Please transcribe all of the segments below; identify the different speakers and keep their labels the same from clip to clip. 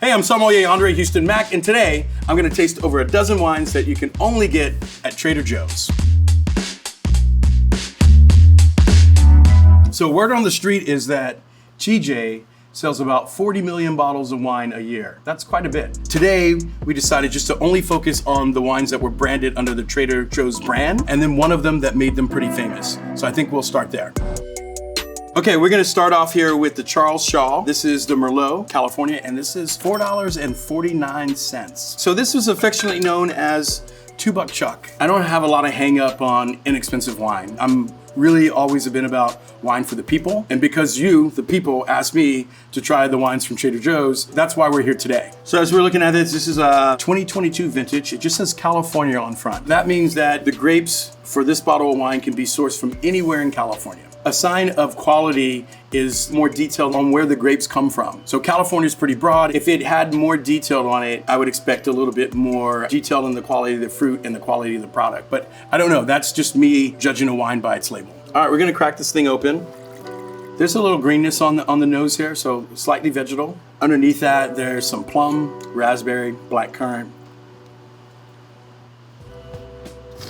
Speaker 1: Hey, I'm Sommelier André Hueston Mack, and today I'm gonna taste over a dozen wines that you can only get at Trader Joe's. So word on the street is that TJ sells about 40 million bottles of wine a year. That's quite a bit. Today, we decided just to only focus on the wines that were branded under the Trader Joe's brand, and then one of them that made them pretty famous. So I think we'll start there. Okay, we're gonna start off here with the Charles Shaw. This is the Merlot, California, and this is $4.49. So this was affectionately known as $2 Chuck. I don't have a lot of hang up on inexpensive wine. I'm really always have been about wine for the people. And because you, the people, asked me to try the wines from Trader Joe's, that's why we're here today. So as we're looking at this is a 2022 vintage. It just says California on front. That means that the grapes for this bottle of wine can be sourced from anywhere in California. A sign of quality is more detailed on where the grapes come from. So California is pretty broad. If it had more detail on it, I would expect a little bit more detail in the quality of the fruit and the quality of the product. But I don't know, that's just me judging a wine by its label. All right, we're gonna crack this thing open. There's a little greenness on the nose here, so slightly vegetal. Underneath that, there's some plum, raspberry, blackcurrant.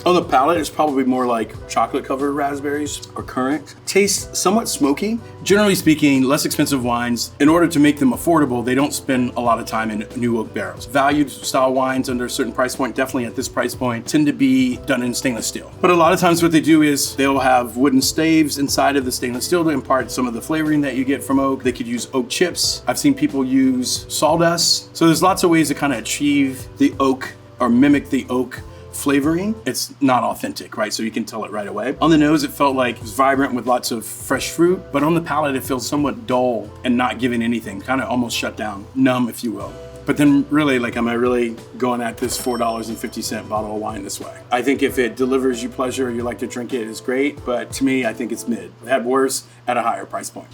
Speaker 1: On the palate, it's probably more like chocolate-covered raspberries or currant. Tastes somewhat smoky. Generally speaking, less expensive wines, in order to make them affordable, they don't spend a lot of time in new oak barrels. Valued style wines under a certain price point, definitely at this price point, tend to be done in stainless steel. But a lot of times what they do is they'll have wooden staves inside of the stainless steel to impart some of the flavoring that you get from oak. They could use oak chips. I've seen people use sawdust. So there's lots of ways to kind of achieve the oak or mimic the oak flavoring. It's not authentic, right? So you can tell it right away. On the nose, it felt like it was vibrant with lots of fresh fruit, but on the palate, it feels somewhat dull and not giving anything, kind of almost shut down, numb, if you will. But then really, am I really going at this $4.50 bottle of wine this way? I think if it delivers you pleasure, you like to drink it, it's great, but to me, I think it's mid. I've had worse at a higher price point.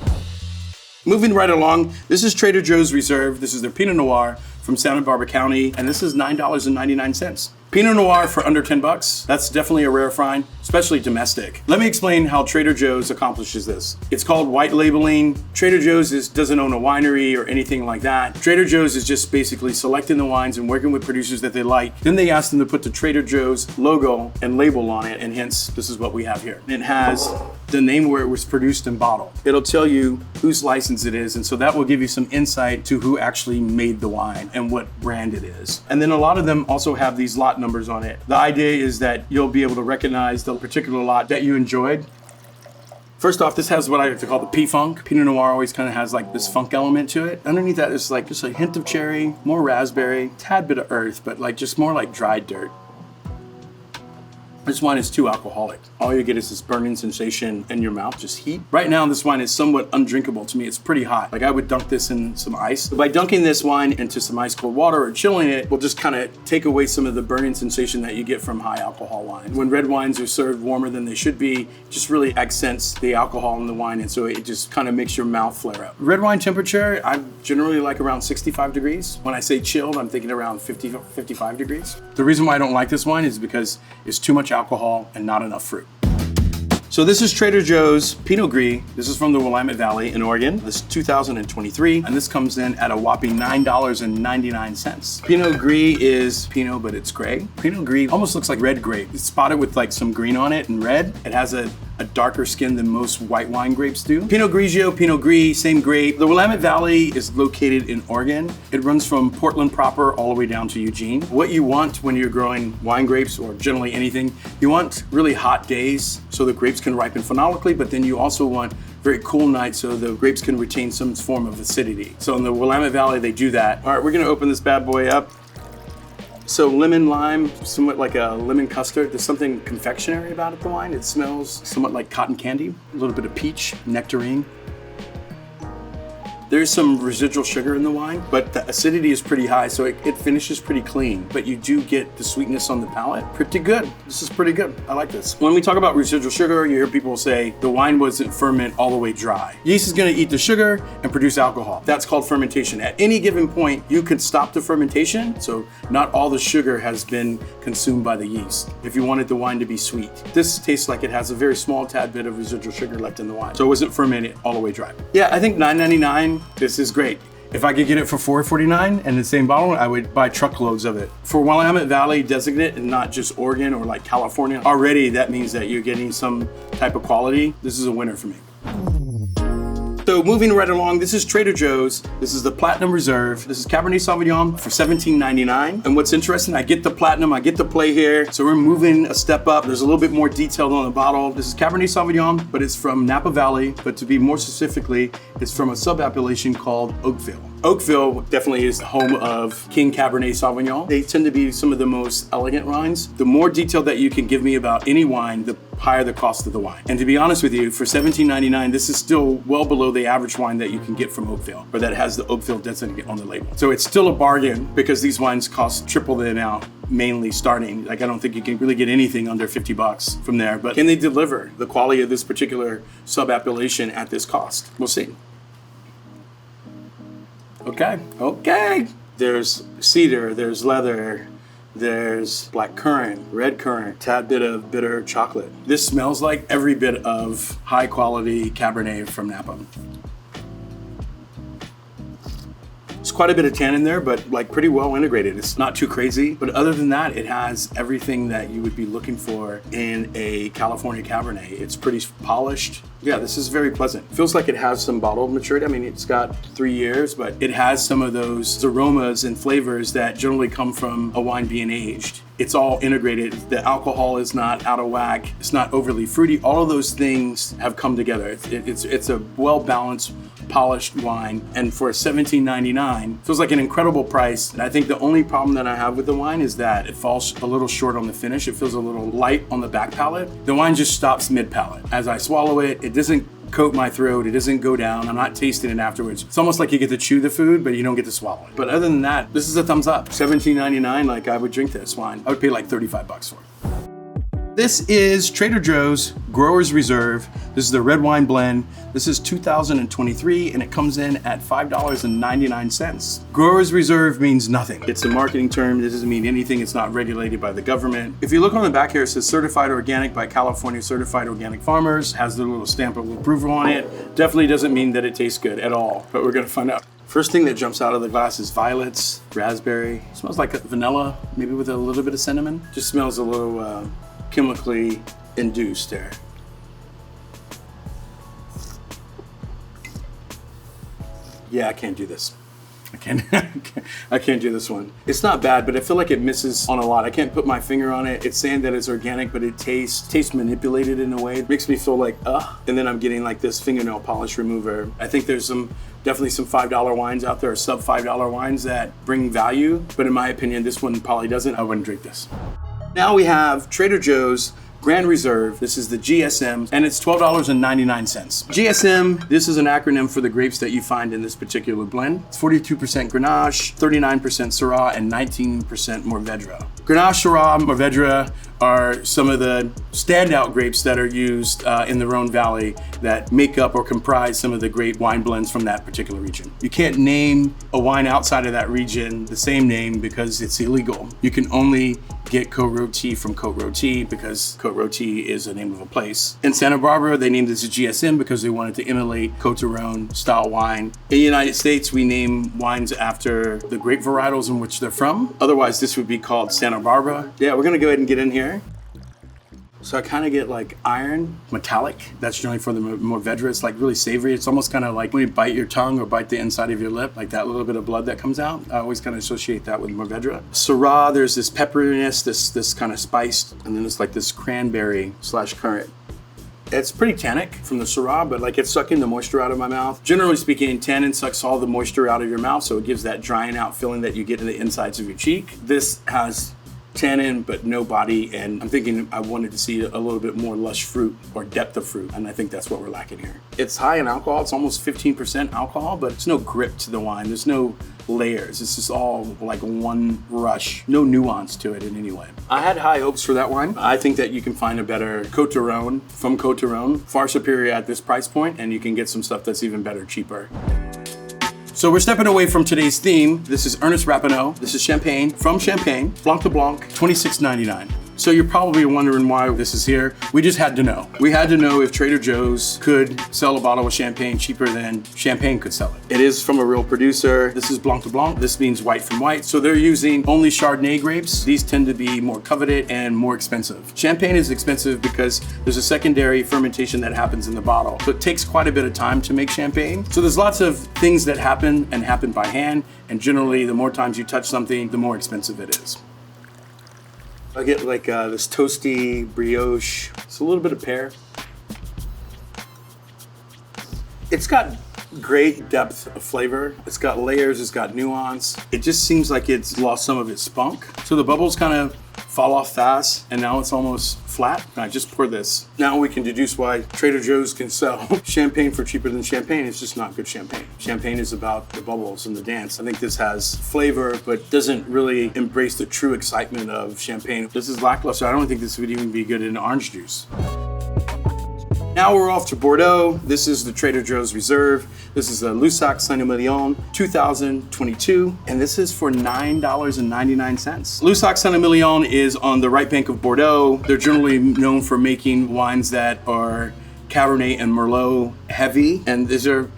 Speaker 1: Moving right along, this is Trader Joe's Reserve. This is their Pinot Noir from Santa Barbara County, and this is $9.99. Pinot Noir for under 10 bucks. That's definitely a rare find, especially domestic. Let me explain how Trader Joe's accomplishes this. It's called white labeling. Trader Joe's doesn't own a winery or anything like that. Trader Joe's is just basically selecting the wines and working with producers that they like. Then they ask them to put the Trader Joe's logo and label on it, and hence, this is what we have here. It has the name where it was produced and bottled. It'll tell you whose license it is, and so that will give you some insight to who actually made the wine and what brand it is. And then a lot of them also have these lot numbers on it. The idea is that you'll be able to recognize the particular lot that you enjoyed. First off, this has what I like to call the P-Funk. Pinot Noir always kind of has like this funk element to it. Underneath that is like just a hint of cherry, more raspberry, tad bit of earth, but like just more like dried dirt. This wine is too alcoholic. All you get is this burning sensation in your mouth, just heat. Right now, this wine is somewhat undrinkable to me. It's pretty hot. Like I would dunk this in some ice. By dunking this wine into some ice cold water or chilling it, will just kind of take away some of the burning sensation that you get from high alcohol wine. When red wines are served warmer than they should be, it just really accents the alcohol in the wine, and so it just kind of makes your mouth flare up. Red wine temperature, I generally like around 65 degrees. When I say chilled, I'm thinking around 55 degrees. The reason why I don't like this wine is because it's too much alcohol and not enough fruit. So this is Trader Joe's Pinot Gris. This is from the Willamette Valley in Oregon. This is 2023, and this comes in at a whopping $9.99. Pinot Gris is Pinot, but it's gray. Pinot Gris almost looks like red grape. It's spotted with like some green on it and red. It has a darker skin than most white wine grapes do. Pinot Grigio, Pinot Gris, same grape. The Willamette Valley is located in Oregon. It runs from Portland proper all the way down to Eugene. What you want when you're growing wine grapes, or generally anything, you want really hot days so the grapes can ripen phenolically, but then you also want very cool nights so the grapes can retain some form of acidity. So in the Willamette Valley, they do that. All right, we're gonna open this bad boy up. So lemon lime, somewhat like a lemon custard. There's something confectionery about it, the wine. It smells somewhat like cotton candy, a little bit of peach, nectarine. There's some residual sugar in the wine, but the acidity is pretty high, so it finishes pretty clean, but you do get the sweetness on the palate. Pretty good. This is pretty good. I like this. When we talk about residual sugar, you hear people say the wine wasn't ferment all the way dry. Yeast is gonna eat the sugar and produce alcohol. That's called fermentation. At any given point, you could stop the fermentation, so not all the sugar has been consumed by the yeast if you wanted the wine to be sweet. This tastes like it has a very small tad bit of residual sugar left in the wine, so it wasn't fermented all the way dry. Yeah, I think $9.99. This is great. If I could get it for $4.49 and the same bottle, I would buy truckloads of it. For Willamette Valley designate and not just Oregon or like California, already that means that you're getting some type of quality. This is a winner for me. So moving right along, this is Trader Joe's. This is the Platinum Reserve. This is Cabernet Sauvignon for $17.99. And what's interesting, I get the Platinum, I get the play here. So we're moving a step up. There's a little bit more detail on the bottle. This is Cabernet Sauvignon, but it's from Napa Valley. But to be more specifically, it's from a sub-appellation called Oakville. Oakville definitely is the home of King Cabernet Sauvignon. They tend to be some of the most elegant wines. The more detail that you can give me about any wine, the higher the cost of the wine. And to be honest with you, for $17.99, this is still well below the average wine that you can get from Oakville, or that has the Oakville designate on the label. So it's still a bargain because these wines cost triple the amount, mainly starting. Like, I don't think you can really get anything under $50 from there, but can they deliver the quality of this particular sub-appellation at this cost? We'll see. Okay. There's cedar, there's leather, there's black currant, red currant, tad bit of bitter chocolate. This smells like every bit of high quality Cabernet from Napa. There's quite a bit of tannin there, but like pretty well integrated. It's not too crazy, but other than that, it has everything that you would be looking for in a California Cabernet. It's pretty polished. Yeah, this is very pleasant. Feels like it has some bottle maturity. I mean, it's got 3 years, but it has some of those aromas and flavors that generally come from a wine being aged. It's all integrated. The alcohol is not out of whack. It's not overly fruity. All of those things have come together. It's a well-balanced, polished wine. And for $17.99, feels like an incredible price. And I think the only problem that I have with the wine is that it falls a little short on the finish. It feels a little light on the back palate. The wine just stops mid-palate. As I swallow it, it doesn't coat my throat, it doesn't go down, I'm not tasting it afterwards. It's almost like you get to chew the food, but you don't get to swallow it. But other than that, this is a thumbs up. $17.99, like I would drink this wine. I would pay like $35 for it. This is Trader Joe's Growers Reserve. This is the red wine blend. This is 2023 and it comes in at $5.99. Growers Reserve means nothing. It's a marketing term. It doesn't mean anything. It's not regulated by the government. If you look on the back here, it says certified organic by California Certified Organic Farmers. Has the little stamp of approval on it. Definitely doesn't mean that it tastes good at all, but we're gonna find out. First thing that jumps out of the glass is violets, raspberry. It smells like vanilla, maybe with a little bit of cinnamon. Just smells a little chemically induced there. Yeah, I can't do this. I can't do this one. It's not bad, but I feel like it misses on a lot. I can't put my finger on it. It's saying that it's organic, but it tastes manipulated in a way. It makes me feel like, and then I'm getting like this fingernail polish remover. I think there's definitely some $5 wines out there, or sub $5 wines that bring value, but in my opinion, this one probably doesn't. I wouldn't drink this. Now we have Trader Joe's Grand Reserve. This is the GSM, and it's $12.99. GSM, this is an acronym for the grapes that you find in this particular blend. It's 42% Grenache, 39% Syrah, and 19% Mourvedre. Grenache, Syrah, Mourvedre are some of the standout grapes that are used in the Rhone Valley that make up or comprise some of the great wine blends from that particular region. You can't name a wine outside of that region the same name because it's illegal. You can only get Côte Rôtie from Côte Rôtie because Côte Rôtie is the name of a place. In Santa Barbara, they named this a GSM because they wanted to emulate Côte d'Aron style wine. In the United States, we name wines after the grape varietals in which they're from. Otherwise, this would be called Santa Barbara. Yeah, we're gonna go ahead and get in here. So I kind of get like iron, metallic. That's generally for the Mourvedre. It's like really savory. It's almost kind of like when you bite your tongue or bite the inside of your lip, like that little bit of blood that comes out. I always kind of associate that with Mourvedre. Syrah, there's this pepperiness, this kind of spiced, and then it's like this cranberry / currant. It's pretty tannic from the Syrah, but like it's sucking the moisture out of my mouth. Generally speaking, tannin sucks all the moisture out of your mouth, so it gives that drying out feeling that you get in the insides of your cheek. This has tannin, but no body, and I'm thinking I wanted to see a little bit more lush fruit or depth of fruit, and I think that's what we're lacking here. It's high in alcohol. It's almost 15% alcohol, but it's no grip to the wine. There's no layers. It's just all like one rush. No nuance to it in any way. I had high hopes for that wine. I think that you can find a better Côte d'Aron from Côte d'Aron, far superior at this price point, and you can get some stuff that's even better, cheaper. So we're stepping away from today's theme. This is Ernest Rapeneau. This is Champagne from Champagne, Blanc de Blanc, $26.99. So you're probably wondering why this is here. We just had to know. We had to know if Trader Joe's could sell a bottle of champagne cheaper than champagne could sell it. It is from a real producer. This is Blanc de Blanc. This means white from white. So they're using only Chardonnay grapes. These tend to be more coveted and more expensive. Champagne is expensive because there's a secondary fermentation that happens in the bottle. So it takes quite a bit of time to make champagne. So there's lots of things that happen and happen by hand. And generally, the more times you touch something, the more expensive it is. I get like this toasty brioche. It's a little bit of pear. It's got great depth of flavor. It's got layers, it's got nuance. It just seems like it's lost some of its spunk. So the bubbles kind of fall off fast, and now it's almost flat. And I just pour this. Now we can deduce why Trader Joe's can sell champagne for cheaper than champagne. It's just not good champagne. Champagne is about the bubbles and the dance. I think this has flavor, but doesn't really embrace the true excitement of champagne. This is lackluster. I don't think this would even be good in orange juice. Now we're off to Bordeaux. This is the Trader Joe's Reserve. This is a Lussac Saint-Emilion 2022, and this is for $9.99. Lussac Saint-Emilion is on the right bank of Bordeaux. They're generally known for making wines that are Cabernet and Merlot heavy, and these are,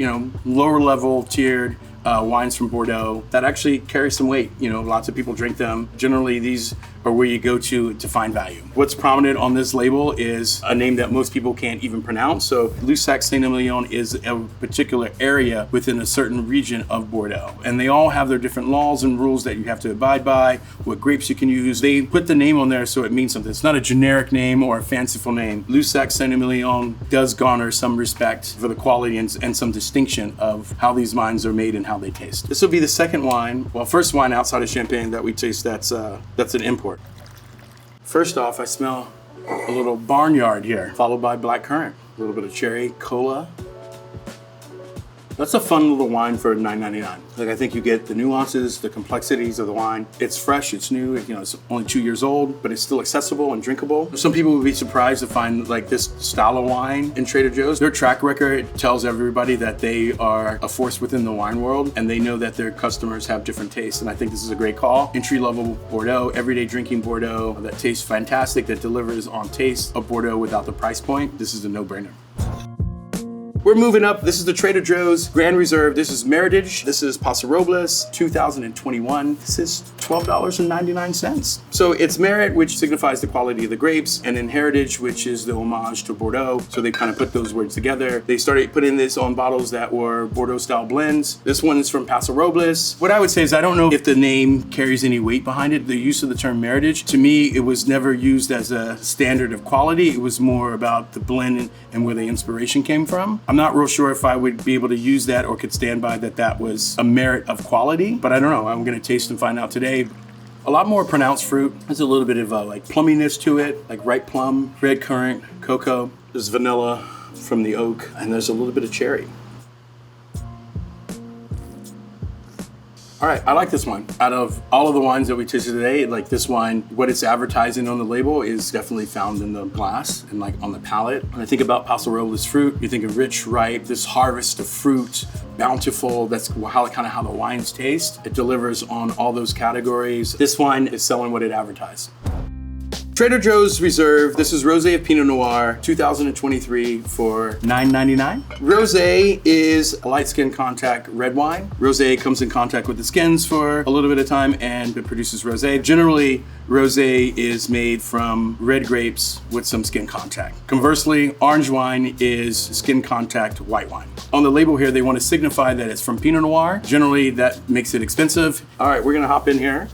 Speaker 1: lower level tiered wines from Bordeaux that actually carry some weight. Lots of people drink them. Generally, these are where you go to find value. What's prominent on this label is a name that most people can't even pronounce. So Lussac Saint-Emilion is a particular area within a certain region of Bordeaux. And they all have their different laws and rules that you have to abide by, what grapes you can use. They put the name on there so it means something. It's not a generic name or a fanciful name. Lussac Saint-Emilion does garner some respect for the quality and some distinction of how these wines are made and how they taste. This will be the second wine, first wine outside of Champagne that we taste that's an import. First off, I smell a little barnyard here, followed by blackcurrant, a little bit of cherry cola. That's a fun little wine for $9.99. I think you get the nuances, the complexities of the wine. It's fresh, it's new, it's only 2 years old, but it's still accessible and drinkable. Some people would be surprised to find this style of wine in Trader Joe's. Their track record tells everybody that they are a force within the wine world, and they know that their customers have different tastes, and I think this is a great call. Entry-level Bordeaux, everyday drinking Bordeaux that tastes fantastic, that delivers on taste of Bordeaux without the price point. This is a no-brainer. We're moving up. This is the Trader Joe's Grand Reserve. This is Meritage. This is Paso Robles 2021. This is $12.99. So it's Merit, which signifies the quality of the grapes, and then Heritage, which is the homage to Bordeaux. So they kind of put those words together. They started putting this on bottles that were Bordeaux-style blends. This one is from Paso Robles. What I would say is I don't know if the name carries any weight behind it. The use of the term Meritage, to me, it was never used as a standard of quality. It was more about the blend and where the inspiration came from. I'm not real sure if I would be able to use that or could stand by that was a merit of quality, but I don't know. I'm gonna taste and find out today. A lot more pronounced fruit. There's a little bit of plumminess to it, like ripe plum, red currant, cocoa. There's vanilla from the oak, and there's a little bit of cherry. All right, I like this wine. Out of all of the wines that we tasted today, this wine, what it's advertising on the label is definitely found in the glass and on the palate. When I think about Paso Robles fruit, you think of rich, ripe, this harvest of fruit, bountiful. That's how the wines taste. It delivers on all those categories. This wine is selling what it advertised. Trader Joe's Reserve. This is Rosé of Pinot Noir, 2023 for $9.99. Rosé is a light skin contact red wine. Rosé comes in contact with the skins for a little bit of time and it produces rosé. Generally, rosé is made from red grapes with some skin contact. Conversely, orange wine is skin contact white wine. On the label here, they want to signify that it's from Pinot Noir. Generally, that makes it expensive. All right, we're gonna hop in here.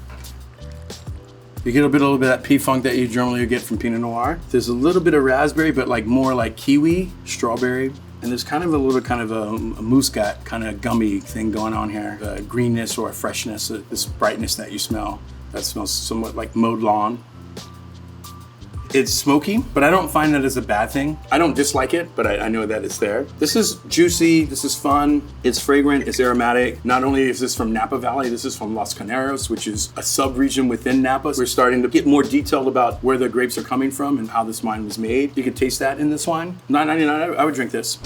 Speaker 1: You get a little bit of that P-funk that you generally get from Pinot Noir. There's a little bit of raspberry, but more like kiwi, strawberry. And there's kind of a muscat, kind of gummy thing going on here. A greenness or a freshness, this brightness that you smell. That smells somewhat like mowed lawn. It's smoky, but I don't find that as a bad thing. I don't dislike it, but I know that it's there. This is juicy, this is fun, it's fragrant, it's aromatic. Not only is this from Napa Valley, this is from Los Caneros, which is a sub-region within Napa. We're starting to get more detailed about where the grapes are coming from and how this wine was made. You can taste that in this wine. $9.99, I would drink this.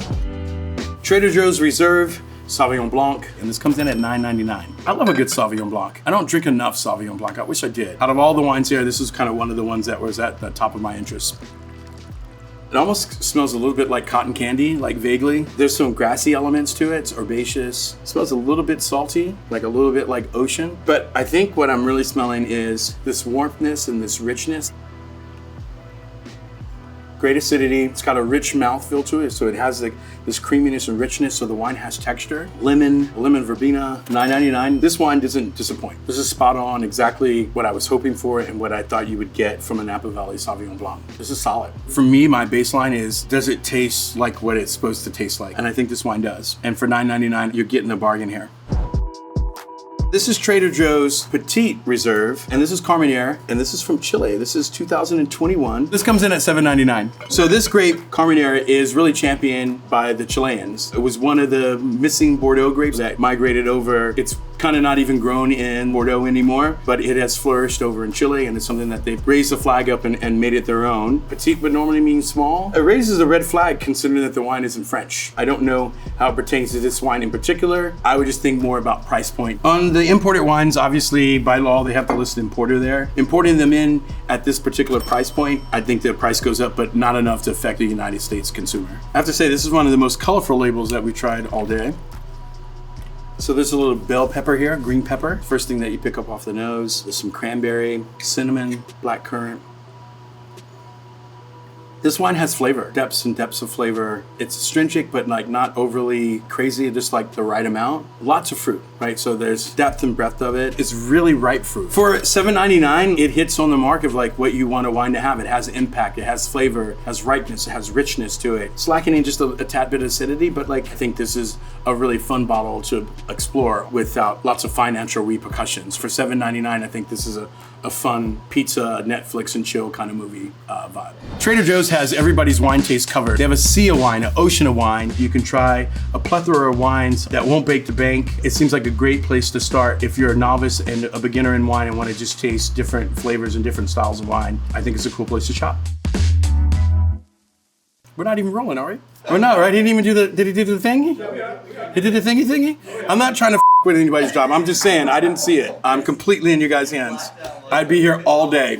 Speaker 1: Trader Joe's Reserve. Sauvignon Blanc, and this comes in at $9.99. I love a good Sauvignon Blanc. I don't drink enough Sauvignon Blanc. I wish I did. Out of all the wines here, this is kind of one of the ones that was at the top of my interest. It almost smells a little bit like cotton candy, like vaguely. There's some grassy elements to it. It's herbaceous. It smells a little bit salty, like a little bit like ocean. But I think what I'm really smelling is this warmthness and this richness. Great acidity. It's got a rich mouthfeel to it, so it has like this creaminess and richness, so the wine has texture. Lemon verbena, $9.99. This wine doesn't disappoint. This is spot on, exactly what I was hoping for and what I thought you would get from a Napa Valley Sauvignon Blanc. This is solid. For me, my baseline is, does it taste like what it's supposed to taste like? And I think this wine does. And for $9.99, you're getting a bargain here. This is Trader Joe's Petit Reserve, and this is Carmenere, and this is from Chile. This is 2021. This comes in at $7.99. So this grape, Carmenere, is really championed by the Chileans. It was one of the missing Bordeaux grapes that migrated over. It's kind of not even grown in Bordeaux anymore, but it has flourished over in Chile, and it's something that they've raised the flag up and made it their own. Petite would normally mean small. It raises a red flag considering that the wine isn't French. I don't know how it pertains to this wine in particular. I would just think more about price point. On the imported wines, obviously by law, they have to list importer there. Importing them in at this particular price point, I think the price goes up, but not enough to affect the United States consumer. I have to say, this is one of the most colorful labels that we tried all day. So there's a little bell pepper here, green pepper. First thing that you pick up off the nose. There's some cranberry, cinnamon, black currant. This wine has flavor, depths and depths of flavor. It's astringent, but like not overly crazy, just like the right amount. Lots of fruit, right? So there's depth and breadth of it. It's really ripe fruit. For $7.99, it hits on the mark of like what you want a wine to have. It has impact, it has flavor, it has ripeness, it has richness to it. It's lacking in just a tad bit of acidity, but like I think this is a really fun bottle to explore without lots of financial repercussions. For $7.99, I think this is a fun pizza, Netflix and chill kind of movie vibe. Trader Joe's has everybody's wine taste covered. They have a sea of wine, an ocean of wine. You can try a plethora of wines that won't break the bank. It seems like a great place to start if you're a novice and a beginner in wine and want to just taste different flavors and different styles of wine. I think it's a cool place to shop. We're not even rolling, are we? We're not, right? He didn't even do did he do the thingy? He did the thingy? I'm not trying to with anybody's job. I'm just saying, I didn't see it. I'm completely in you guys' hands. I'd be here all day.